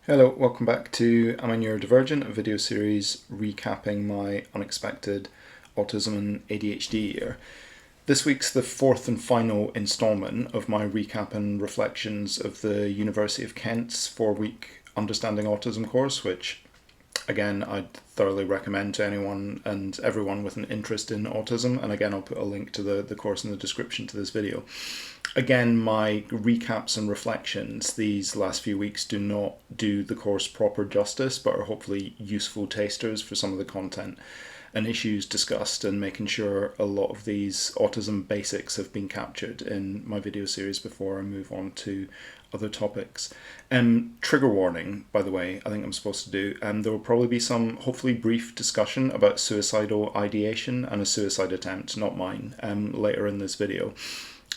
Hello, welcome back to Am I Neurodivergent, a video series recapping my unexpected autism and ADHD year. This week's the fourth and final instalment of my recap and reflections of the University of Kent's 4-week Understanding Autism course, which again I'd thoroughly recommend to anyone and everyone with an interest in autism, and again I'll put a link to the course in the description to this video. Again, my recaps and reflections these last few weeks do not do the course proper justice, but are hopefully useful tasters for some of the content and issues discussed, and making sure a lot of these autism basics have been captured in my video series before I move on to other topics. Trigger warning, by the way, I think I'm supposed to do. There will probably be some hopefully brief discussion about suicidal ideation and a suicide attempt, not mine, later in this video.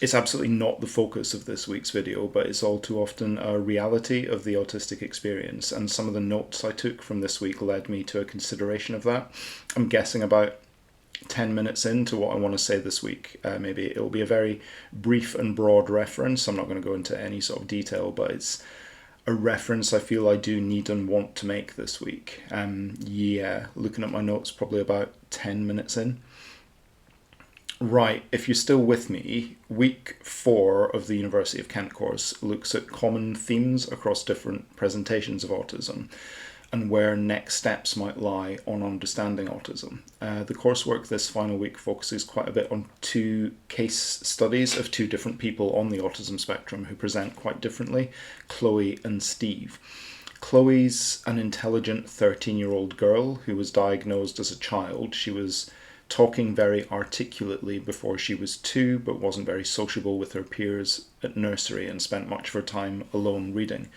It's absolutely not the focus of this week's video, but it's all too often a reality of the autistic experience, and some of the notes I took from this week led me to a consideration of that. I'm guessing about 10 minutes into what I want to say this week. Maybe it'll be a very brief and broad reference. I'm not going to go into any sort of detail, but it's a reference I feel I do need and want to make this week. Looking at my notes, probably about 10 minutes in. Right, if you're still with me, week 4 of the University of Kent course looks at common themes across different presentations of autism and where next steps might lie on understanding autism. The coursework this final week focuses quite a bit on 2 case studies of 2 different people on the autism spectrum who present quite differently, Chloe and Steve. Chloe's an intelligent 13-year-old girl who was diagnosed as a child. She was talking very articulately before she was 2, but wasn't very sociable with her peers at nursery and spent much of her time alone reading.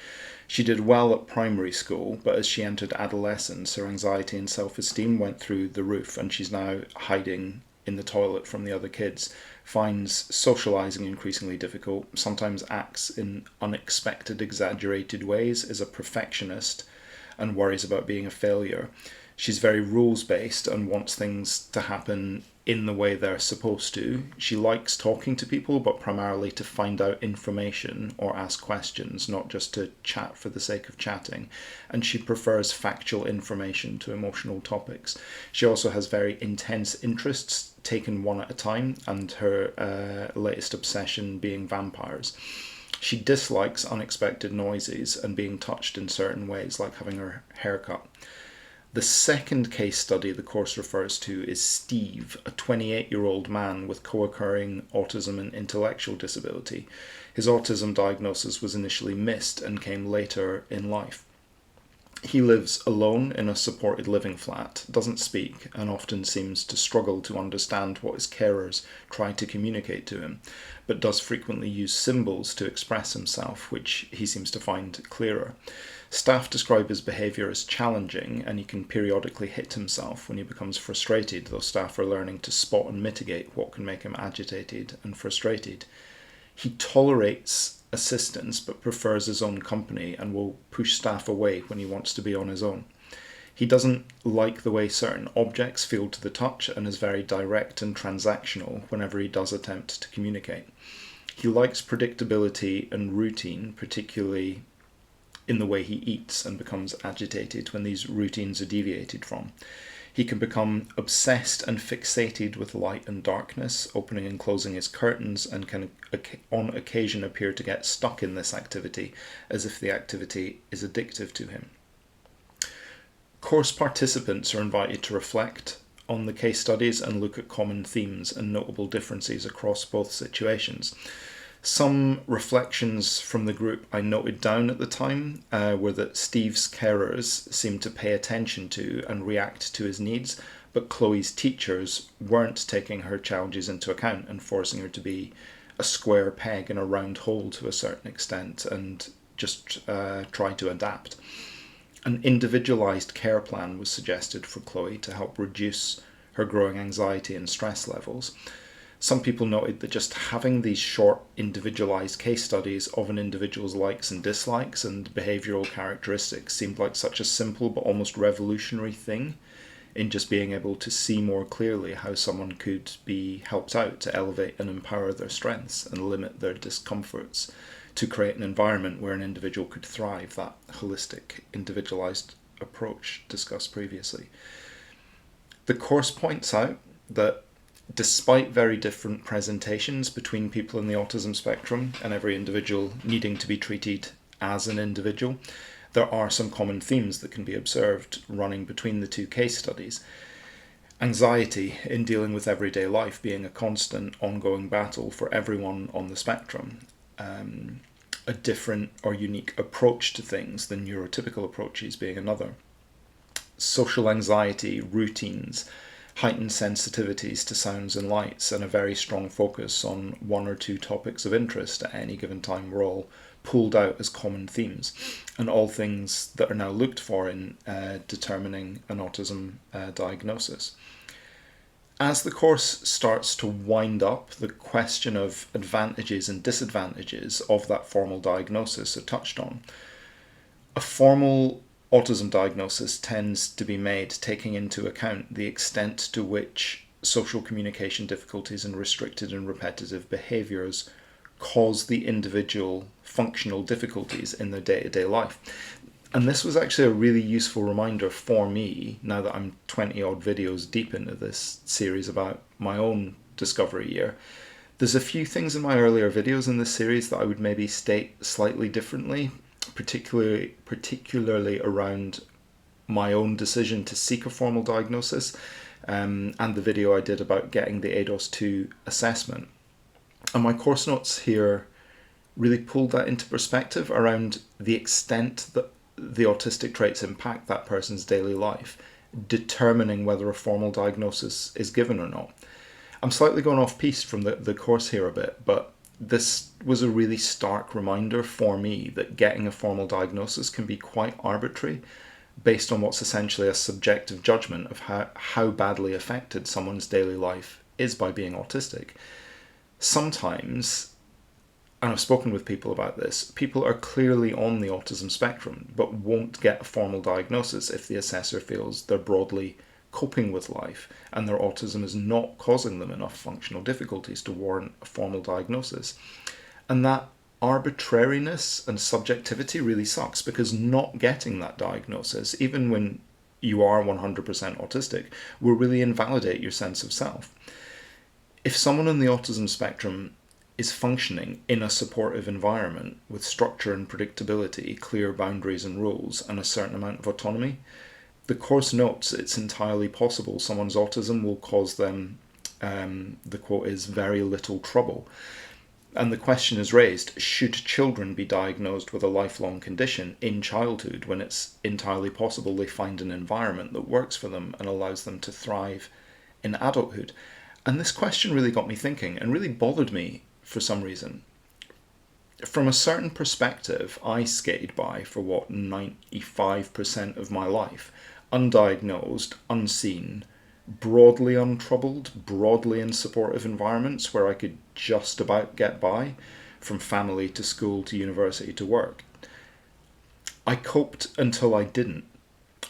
She did well at primary school, but as she entered adolescence, her anxiety and self-esteem went through the roof, and she's now hiding in the toilet from the other kids, finds socializing increasingly difficult, sometimes acts in unexpected, exaggerated ways, is a perfectionist, and worries about being a failure. She's very rules-based and wants things to happen in the way they're supposed to. She likes talking to people, but primarily to find out information or ask questions, not just to chat for the sake of chatting. And she prefers factual information to emotional topics. She also has very intense interests, taken one at a time, and her latest obsession being vampires. She dislikes unexpected noises and being touched in certain ways, like having her hair cut. The second case study the course refers to is Steve, a 28-year-old man with co-occurring autism and intellectual disability. His autism diagnosis was initially missed and came later in life. He lives alone in a supported living flat, doesn't speak, and often seems to struggle to understand what his carers try to communicate to him, but does frequently use symbols to express himself, which he seems to find clearer. Staff describe his behaviour as challenging, and he can periodically hit himself when he becomes frustrated, though staff are learning to spot and mitigate what can make him agitated and frustrated. He tolerates assistance but prefers his own company and will push staff away when he wants to be on his own. He doesn't like the way certain objects feel to the touch and is very direct and transactional whenever he does attempt to communicate. He likes predictability and routine, particularly in the way he eats, and becomes agitated when these routines are deviated from. He can become obsessed and fixated with light and darkness, opening and closing his curtains, and can on occasion appear to get stuck in this activity as if the activity is addictive to him. Course participants are invited to reflect on the case studies and look at common themes and notable differences across both situations. Some reflections from the group I noted down at the time were that Steve's carers seemed to pay attention to and react to his needs, but Chloe's teachers weren't taking her challenges into account and forcing her to be a square peg in a round hole to a certain extent and just try to adapt. An individualised care plan was suggested for Chloe to help reduce her growing anxiety and stress levels. Some people noted that just having these short, individualised case studies of an individual's likes and dislikes and behavioural characteristics seemed like such a simple but almost revolutionary thing in just being able to see more clearly how someone could be helped out to elevate and empower their strengths and limit their discomforts, to create an environment where an individual could thrive, that holistic, individualized approach discussed previously. The course points out that despite very different presentations between people in the autism spectrum and every individual needing to be treated as an individual, there are some common themes that can be observed running between the two case studies. Anxiety in dealing with everyday life being a constant, ongoing battle for everyone on the spectrum. A different or unique approach to things than neurotypical approaches being another. Social anxiety, routines, heightened sensitivities to sounds and lights, and a very strong focus on one or two topics of interest at any given time were all pulled out as common themes, and all things that are now looked for in determining an autism diagnosis. As the course starts to wind up, the question of advantages and disadvantages of that formal diagnosis are touched on. A formal autism diagnosis tends to be made taking into account the extent to which social communication difficulties and restricted and repetitive behaviours cause the individual functional difficulties in their day-to-day life. And this was actually a really useful reminder for me, now that I'm 20 odd videos deep into this series about my own discovery year. There's a few things in my earlier videos in this series that I would maybe state slightly differently, particularly around my own decision to seek a formal diagnosis, and the video I did about getting the ADOS-2 assessment. And my course notes here really pulled that into perspective around the extent that the autistic traits impact that person's daily life, determining whether a formal diagnosis is given or not. I'm slightly going off piste from the course here a bit, but this was a really stark reminder for me that getting a formal diagnosis can be quite arbitrary, based on what's essentially a subjective judgment of how badly affected someone's daily life is by being autistic. Sometimes, and I've spoken with people about this, people are clearly on the autism spectrum but won't get a formal diagnosis if the assessor feels they're broadly coping with life and their autism is not causing them enough functional difficulties to warrant a formal diagnosis. And that arbitrariness and subjectivity really sucks, because not getting that diagnosis, even when you are 100% autistic, will really invalidate your sense of self. If someone on the autism spectrum is functioning in a supportive environment with structure and predictability, clear boundaries and rules, and a certain amount of autonomy, the course notes it's entirely possible someone's autism will cause them, the quote is, very little trouble. And the question is raised, should children be diagnosed with a lifelong condition in childhood when it's entirely possible they find an environment that works for them and allows them to thrive in adulthood? And this question really got me thinking and really bothered me for some reason. From a certain perspective, I skated by for 95% of my life, undiagnosed, unseen, broadly untroubled, broadly in supportive environments where I could just about get by, from family to school to university to work. I coped until I didn't.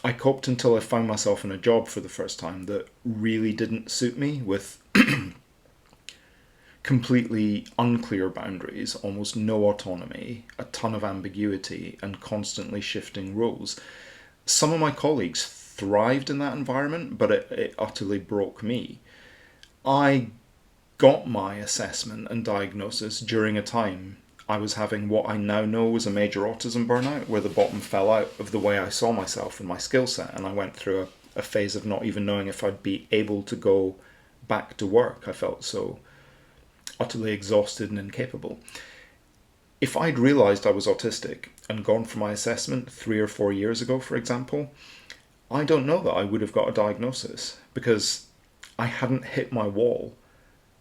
I coped until I found myself in a job for the first time that really didn't suit me, with completely unclear boundaries, almost no autonomy, a ton of ambiguity, and constantly shifting roles. Some of my colleagues thrived in that environment, but it utterly broke me. I got my assessment and diagnosis during a time I was having what I now know was a major autism burnout, where the bottom fell out of the way I saw myself and my skill set, and I went through a phase of not even knowing if I'd be able to go back to work. I felt so utterly exhausted and incapable. If I'd realised I was autistic and gone for my assessment 3 or 4 years ago, for example, I don't know that I would have got a diagnosis, because I hadn't hit my wall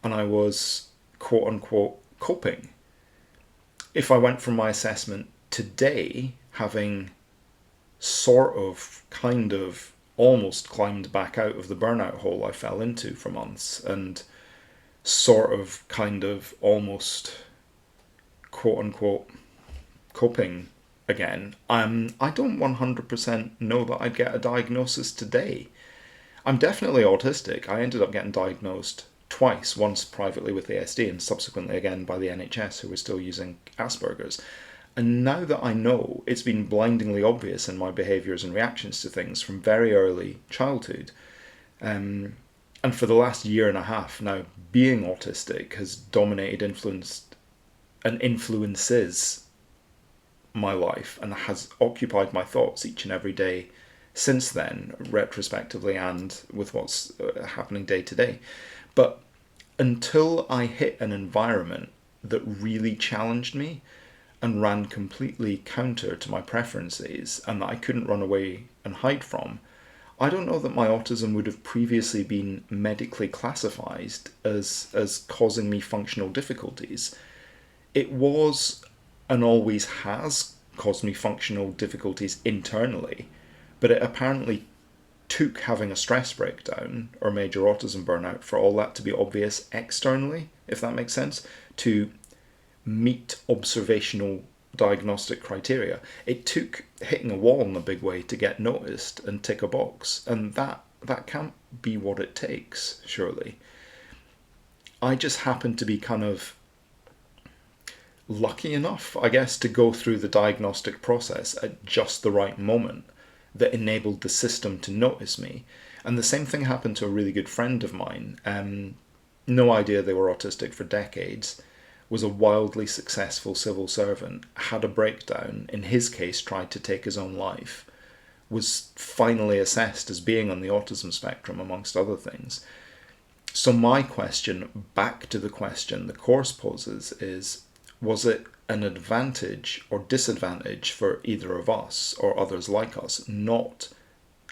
and I was quote-unquote coping. If I went from my assessment today, having sort of, kind of, almost climbed back out of the burnout hole I fell into for months, and sort of, kind of, almost, quote-unquote, coping again, I don't 100% know that I'd get a diagnosis today. I'm definitely autistic. I ended up getting diagnosed twice, once privately with ASD and subsequently again by the NHS, who were still using Asperger's. And now that I know, it's been blindingly obvious in my behaviours and reactions to things from very early childhood. And for the last year and a half now, being autistic has dominated, influenced, and influences my life and has occupied my thoughts each and every day since then, retrospectively and with what's happening day to day. But until I hit an environment that really challenged me and ran completely counter to my preferences and that I couldn't run away and hide from, I don't know that my autism would have previously been medically classified as causing me functional difficulties. It was and always has caused me functional difficulties internally, but it apparently took having a stress breakdown or major autism burnout for all that to be obvious externally, if that makes sense, to meet observational diagnostic criteria. It took hitting a wall in a big way to get noticed and tick a box, and that can't be what it takes, surely. I just happen to be kind of lucky enough, I guess, to go through the diagnostic process at just the right moment that enabled the system to notice me. And the same thing happened to a really good friend of mine. No idea they were autistic for decades, was a wildly successful civil servant, had a breakdown, in his case tried to take his own life, was finally assessed as being on the autism spectrum, amongst other things. So my question, back to the question the course poses, is, was it an advantage or disadvantage for either of us or others like us not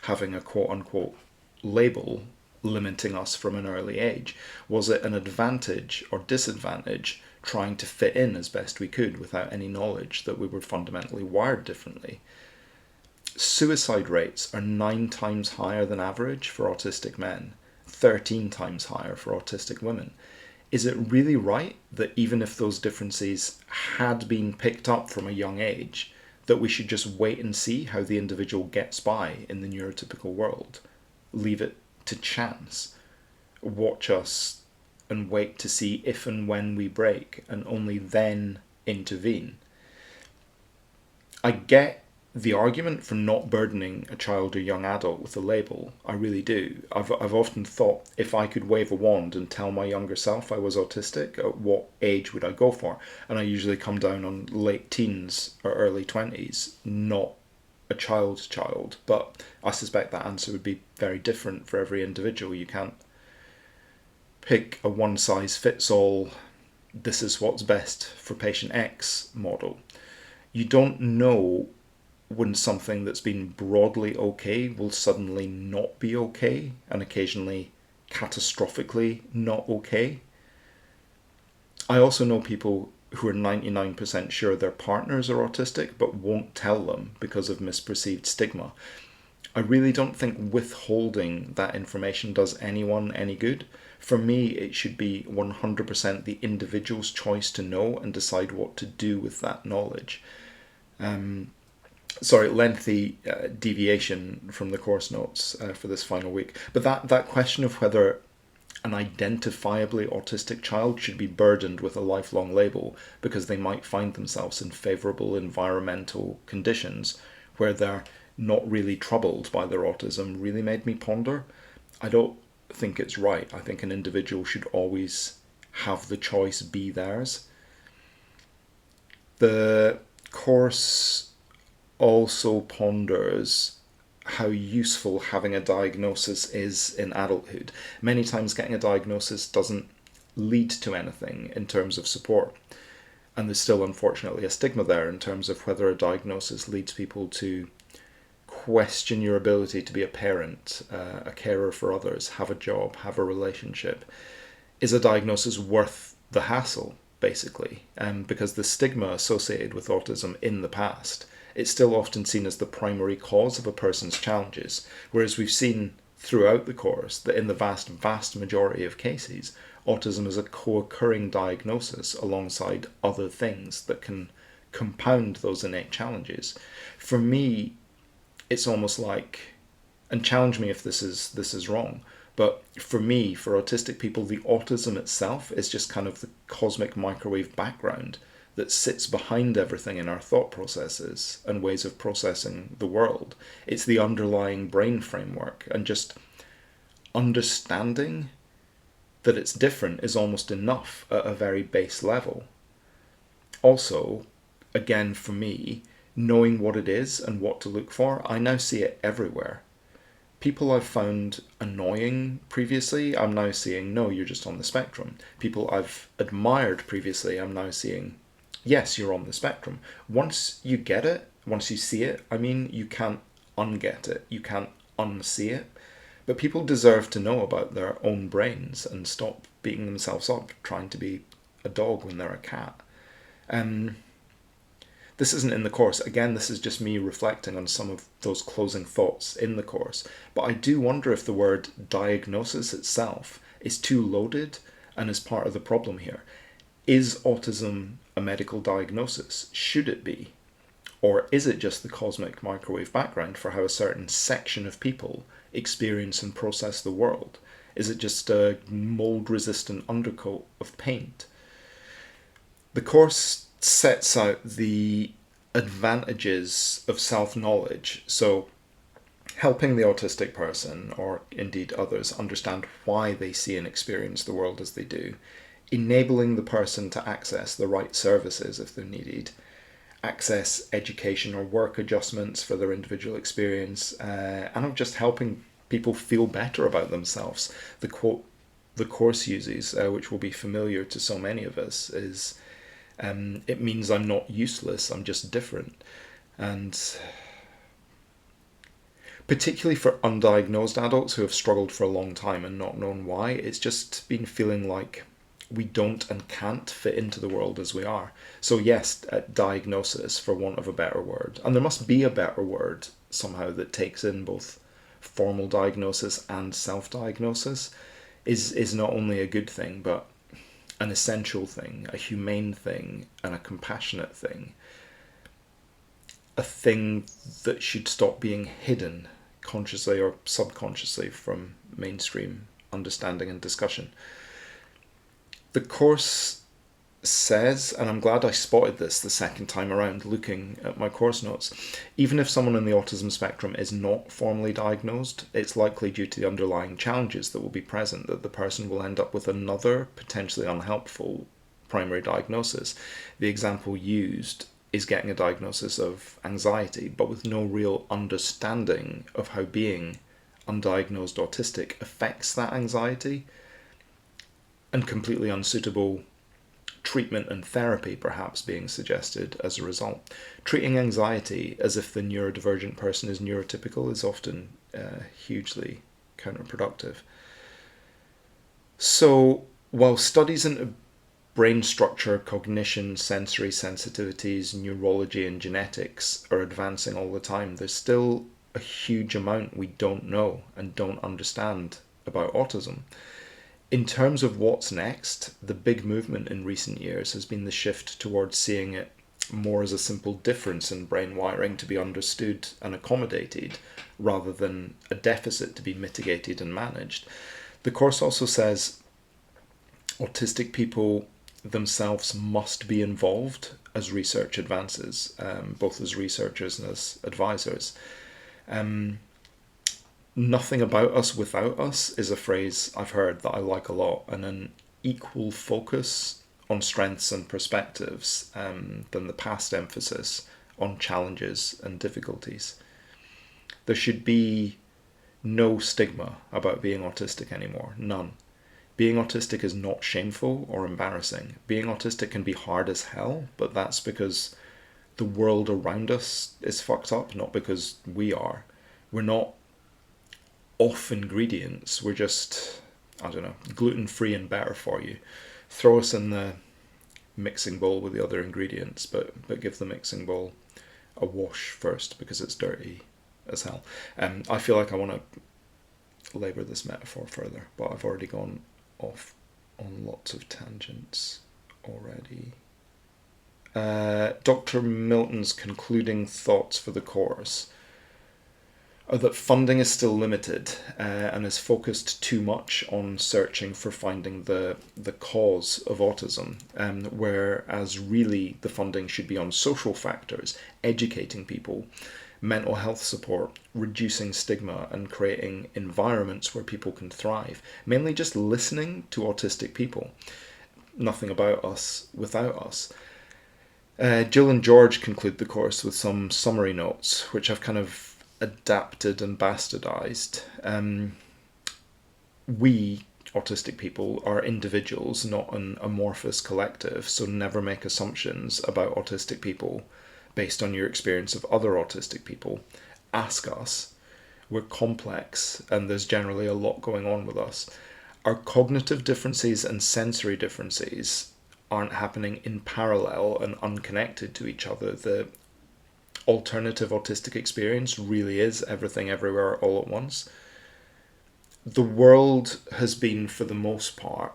having a quote-unquote label limiting us from an early age? Was it an advantage or disadvantage trying to fit in as best we could without any knowledge that we were fundamentally wired differently? Suicide rates are 9 times higher than average for autistic men, 13 times higher for autistic women. Is it really right that even if those differences had been picked up from a young age, that we should just wait and see how the individual gets by in the neurotypical world? Leave it to chance. Watch us and wait to see if and when we break, and only then intervene. I get the argument for not burdening a child or young adult with a label. I really do. I've often thought, if I could wave a wand and tell my younger self I was autistic, at what age would I go for? And I usually come down on late teens or early 20s, not a child's child. But I suspect that answer would be very different for every individual. You can't pick a one-size-fits-all, this is what's best for patient X model. You don't know when something that's been broadly okay will suddenly not be okay, and occasionally catastrophically not okay. I also know people who are 99% sure their partners are autistic but won't tell them because of misperceived stigma. I really don't think withholding that information does anyone any good. For me, it should be 100% the individual's choice to know and decide what to do with that knowledge. Lengthy deviation from the course notes for this final week. But that question of whether an identifiably autistic child should be burdened with a lifelong label because they might find themselves in favourable environmental conditions where they're not really troubled by their autism really made me ponder. I don't think it's right. I think an individual should always have the choice be theirs. The course also ponders how useful having a diagnosis is in adulthood. Many times getting a diagnosis doesn't lead to anything in terms of support. And there's still unfortunately a stigma there in terms of whether a diagnosis leads people to question your ability to be a parent, a carer for others, have a job, have a relationship. Is a diagnosis worth the hassle, basically? Because the stigma associated with autism in the past, it's still often seen as the primary cause of a person's challenges, whereas we've seen throughout the course that in the vast majority of cases, autism is a co-occurring diagnosis alongside other things that can compound those innate challenges. For me, it's almost like, and challenge me if this is wrong, But for me, for autistic people, the autism itself is just kind of the cosmic microwave background that sits behind everything in our thought processes and ways of processing the world. It's the underlying brain framework, and just understanding that it's different is almost enough at a very base level. Also, again, for me, knowing what it is and what to look for, I now see it everywhere. People I've found annoying previously, I'm now seeing, no, you're just on the spectrum. People I've admired previously, I'm now seeing, yes, you're on the spectrum. Once you get it, once you see it, I mean, you can't unget it, you can't unsee it. But people deserve to know about their own brains and stop beating themselves up trying to be a dog when they're a cat. Um, this isn't in the course. Again, this is just me reflecting on some of those closing thoughts in the course. But I do wonder if the word diagnosis itself is too loaded and is part of the problem here. Is autism a medical diagnosis? Should it be? Or is it just the cosmic microwave background for how a certain section of people experience and process the world? Is it just a mold-resistant undercoat of paint? The course sets out the advantages of self-knowledge, so helping the autistic person, or indeed others, understand why they see and experience the world as they do, enabling the person to access the right services if they're needed, access education or work adjustments for their individual experience, and of just helping people feel better about themselves. The quote the course uses, which will be familiar to so many of us, is it means I'm not useless, I'm just different. And particularly for undiagnosed adults who have struggled for a long time and not known why, it's just been feeling like we don't and can't fit into the world as we are. So yes, diagnosis, for want of a better word, and there must be a better word somehow that takes in both formal diagnosis and self-diagnosis, is not only a good thing, but an essential thing, a humane thing, and a compassionate thing. A thing that should stop being hidden, consciously or subconsciously, from mainstream understanding and discussion. The course says, and I'm glad I spotted this the second time around looking at my course notes, even if someone in the autism spectrum is not formally diagnosed, it's likely due to the underlying challenges that will be present that the person will end up with another potentially unhelpful primary diagnosis. The example used is getting a diagnosis of anxiety, but with no real understanding of how being undiagnosed autistic affects that anxiety, and completely unsuitable treatment and therapy perhaps being suggested as a result. Treating anxiety as if the neurodivergent person is neurotypical is often hugely counterproductive. So while studies into brain structure, cognition, sensory sensitivities, neurology and genetics are advancing all the time, there's still a huge amount we don't know and don't understand about autism. In terms of what's next, the big movement in recent years has been the shift towards seeing it more as a simple difference in brain wiring to be understood and accommodated, rather than a deficit to be mitigated and managed. The course also says autistic people themselves must be involved as research advances, both as researchers and as advisors. Nothing about us without us is a phrase I've heard that I like a lot, and an equal focus on strengths and perspectives than the past emphasis on challenges and difficulties. There should be no stigma about being autistic anymore, none. Being autistic is not shameful or embarrassing. Being autistic can be hard as hell, but that's because the world around us is fucked up, not because we are. We're not off ingredients, we're just, I don't know, gluten-free and better for you. Throw us in the mixing bowl with the other ingredients, but give the mixing bowl a wash first because it's dirty as hell. I feel like I want to labour this metaphor further, but I've already gone off on lots of tangents already. Dr. Milton's concluding thoughts for the course. are that funding is still limited and is focused too much on searching for finding the cause of autism, whereas really the funding should be on social factors, educating people, mental health support, reducing stigma, and creating environments where people can thrive. Mainly just listening to autistic people. Nothing about us without us. Jill and George conclude the course with some summary notes, which I've kind of adapted and bastardized. We, autistic people, are individuals, not an amorphous collective, so never make assumptions about autistic people based on your experience of other autistic people. Ask us. We're complex, and there's generally a lot going on with us. Our cognitive differences and sensory differences aren't happening in parallel and unconnected to each other. The alternative autistic experience really is everything everywhere all at once. The world has been, for the most part,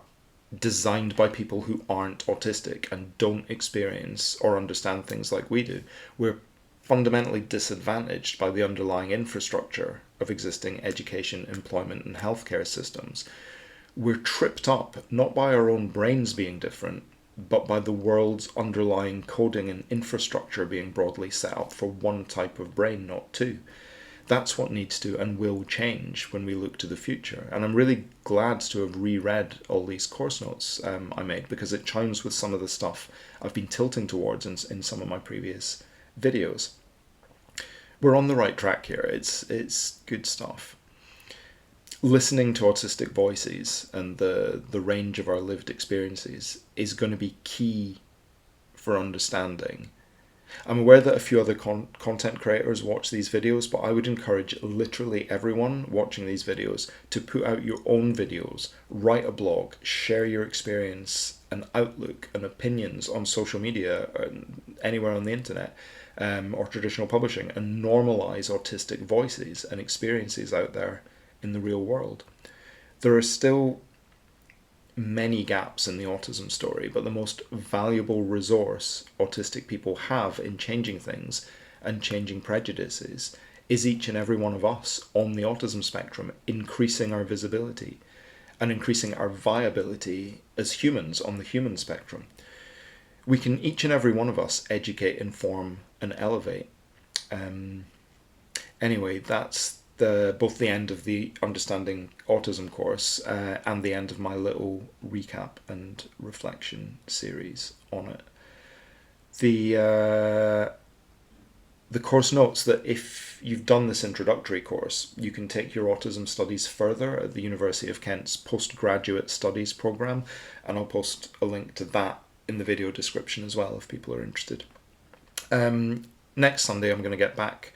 designed by people who aren't autistic and don't experience or understand things like we do. We're fundamentally disadvantaged by the underlying infrastructure of existing education, employment, and healthcare systems. We're tripped up not by our own brains being different, but by the world's underlying coding and infrastructure being broadly set up for one type of brain, not two. That's what needs to and will change when we look to the future. And I'm really glad to have reread all these course notes I made, because it chimes with some of the stuff I've been tilting towards in some of my previous videos. We're on the right track here. It's good stuff. Listening to autistic voices and the range of our lived experiences is going to be key for understanding. I'm aware that a few other content creators watch these videos, but I would encourage literally everyone watching these videos to put out your own videos, write a blog, share your experience and outlook and opinions on social media, anywhere on the internet, or traditional publishing, and normalize autistic voices and experiences out there in the real world. There are still many gaps in the autism story, but the most valuable resource autistic people have in changing things and changing prejudices is each and every one of us on the autism spectrum, increasing our visibility and increasing our viability as humans on the human spectrum. We can, each and every one of us, educate, inform, and elevate. Anyway, that's both the end of the Understanding Autism course and the end of my little recap and reflection series on it. The course notes that if you've done this introductory course, you can take your autism studies further at the University of Kent's postgraduate studies programme, and I'll post a link to that in the video description as well if people are interested. Next Sunday I'm going to get back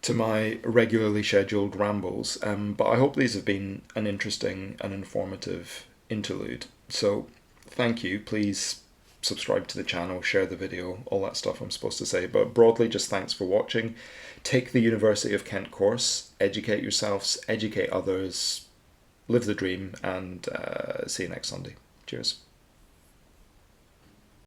to my regularly scheduled rambles, but I hope these have been an interesting and informative interlude. So thank you. Please subscribe to the channel, share the video, all that stuff I'm supposed to say, but broadly just thanks for watching. Take the University of Kent course, educate yourselves, educate others, live the dream, and see you next Sunday. Cheers.